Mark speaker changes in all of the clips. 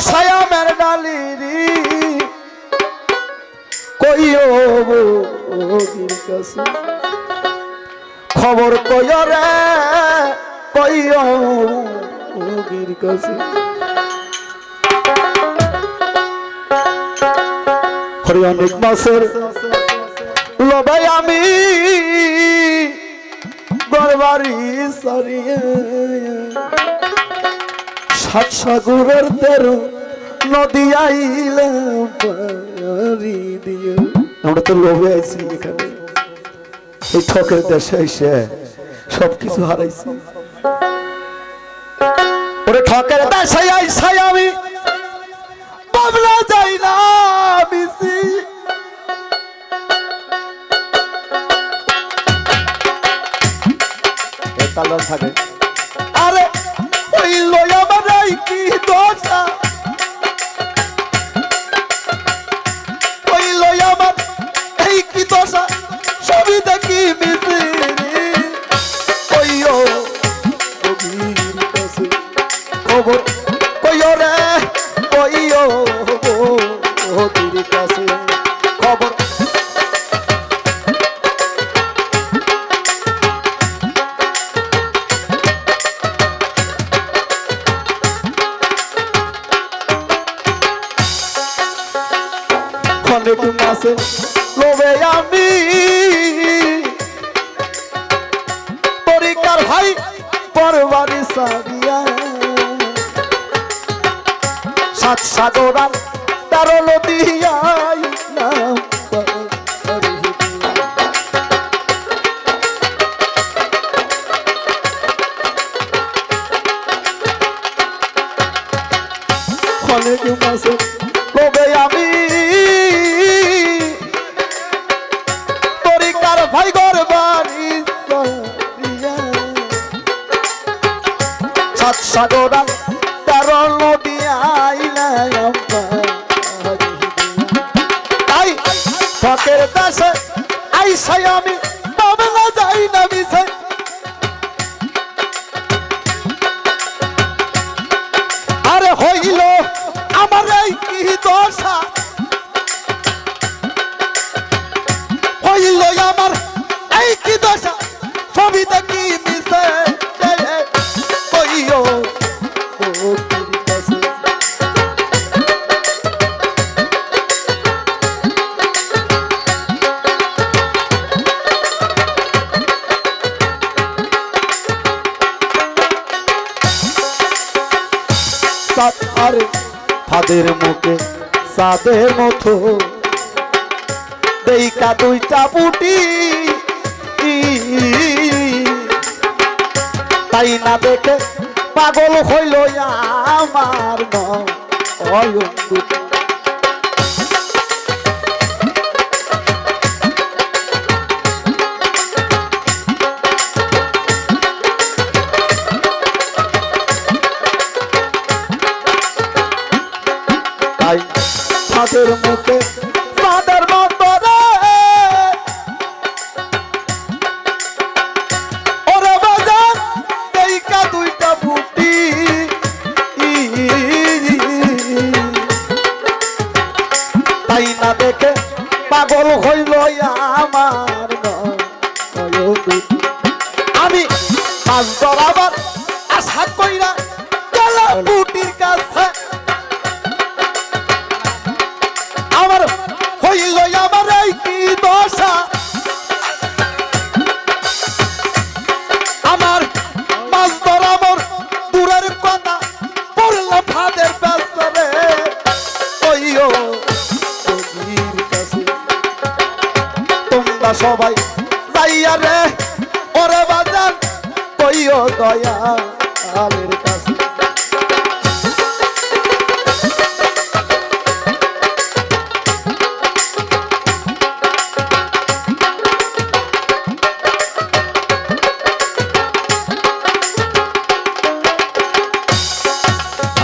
Speaker 1: ছায়া মের ডালিরি কইও বগির কাছে খবর কইও রে কইও বগির কাছে হরি অনেক মাসের লোভে আমি গরবারি সারিয়ে সাত সাগরের তেরো নদী আইলাম পারি দিয়ে আমরা তো লোভে আইছি এখানে এই ঠকের দেশে এসে সবকিছু হারাইছি ওরে ঠকের দেশে আইসাই আমি বাবলা যাই না বিসি তালা থাকে আরে ওই লয়া বানাই কি দোষা ওই লয়া বান এই কি দোষা সবই দেখি মিসিরি কইও বগির কাছে খবর কইও রে কইও বগির কাছে খবর অনেক মাসে লোভে আমি পরিকার ভাই পরবারি সারিয়া সাত সাগরান তারো নদিয়াই নাম অনেক মাসে লোভে আমি ভাই গর বাড়ি সাত সাগরান তার নদী আইলাম তাই ঠকের দেশে আইসাই আমি বাবলা যাই না মিশে আরে হইল আমার এই কি দশা হইল আমার এই কি দশা সবই দেখি মিশে কইও বগির কাছে আরে ফাদের মুখে সাদের মতো দেইকা দুইটা পুটি তাই না দেখে পাগল হইল আমার নয়ন দুটি তাই তাদের মুখে তাদের মতো রে ওরে বাজার দেইকা দুইটা বুটি তাই না দেখে পাগল হইল আমার আমি মাছ ধরাবার আশা কইরা গেলাম বুটির কাছে আমার হইল আমার এই কি দশা আমার মাছ ধরা মোর দূরের কথা পড়লাম ফাদের পেছনে কইও বগির কাছে তোমরা সবাই যাইয়া রে ওরে বাজার কইও দয়ালের কাছে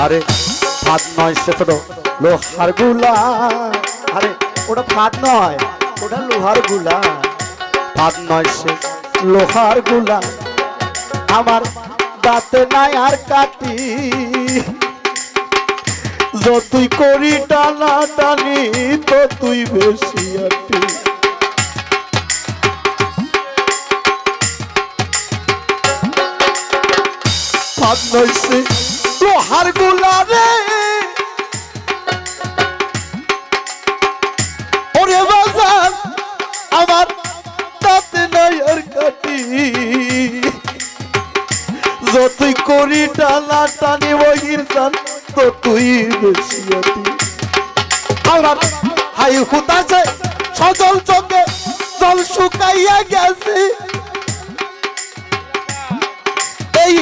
Speaker 1: আরে ফাঁদ নয় সে ছোট লোহার গুলা আরে ওটা ফাঁদ নয় ওটা লোহার গুলা ফাঁদ নয় সে লোহার গুলা আমার দাঁতে নাই আর কাটি যতই করি টানা টানি ততই বেশি আটি ফাঁদ নইছে লোহার গুলা রে ওরে বাজার আমার তাতে নাই আর কাটি যতই করি টানা টানি বহির চান ততই বেশি আটি আমার হাই হুতাছে সজল চোখে জল শুকাইয়া গেছে এই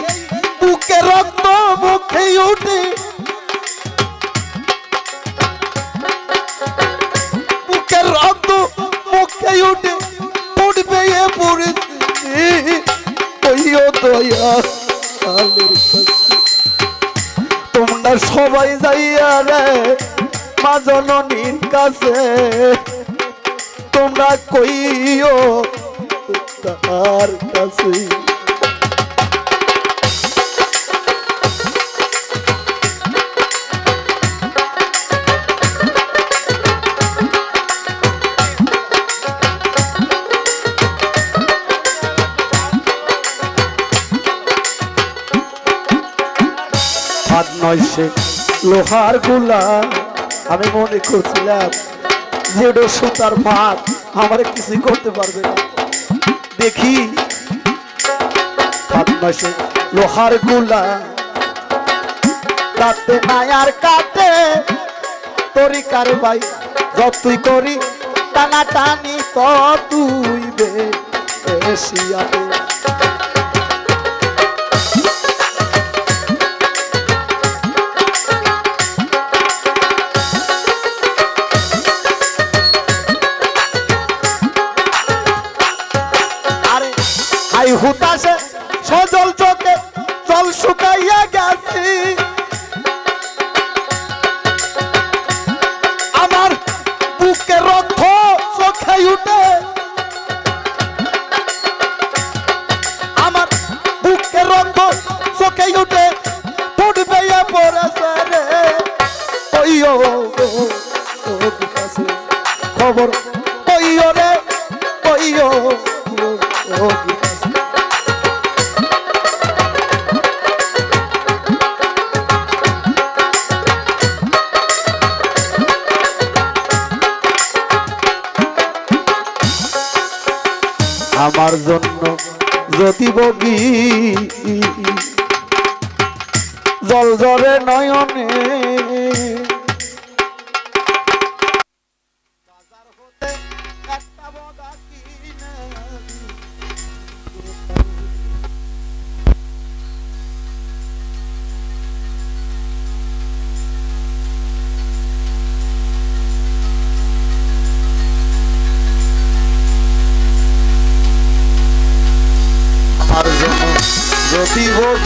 Speaker 1: বুকে রক্ত মুখে উঠে বুকের রক্ত মুখে উঠে উঠবে এ পড়েছে ওইও দয়া তোমরা সবাই যাইয়া রে মা জননীর কাছে তোমরা কইও তার কাছে ফাঁদ নইছে লোহার গুলা আমি মনে করছিলাম যে ওটা সুতার ফাঁদ আমার কিছু করতে পারবে না দেখি ফাঁদ নইছে লোহার গুলা তাতে নাই আর কাটে তরিকার ভাই যতই করি টানা টানি ততই বেশি আটে হুতাশে সজল চোখে জল শুকাইয়া গেছে আমার বুকে রক্ত চোখে উঠে আমার বুকে রক্ত চোখে উঠে ফুটবে পড়েছে রে ওইও খবর ওইও রে ওইও আমার জন্য যদি বগি জল জরে নয়নে আমার জন্য যদি বগি